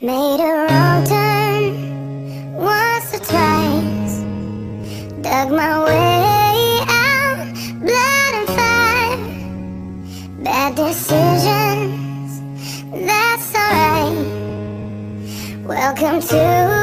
Made a wrong turn once or twice, dug my way out, blood and fire. Bad decisions, that's alright. Welcome to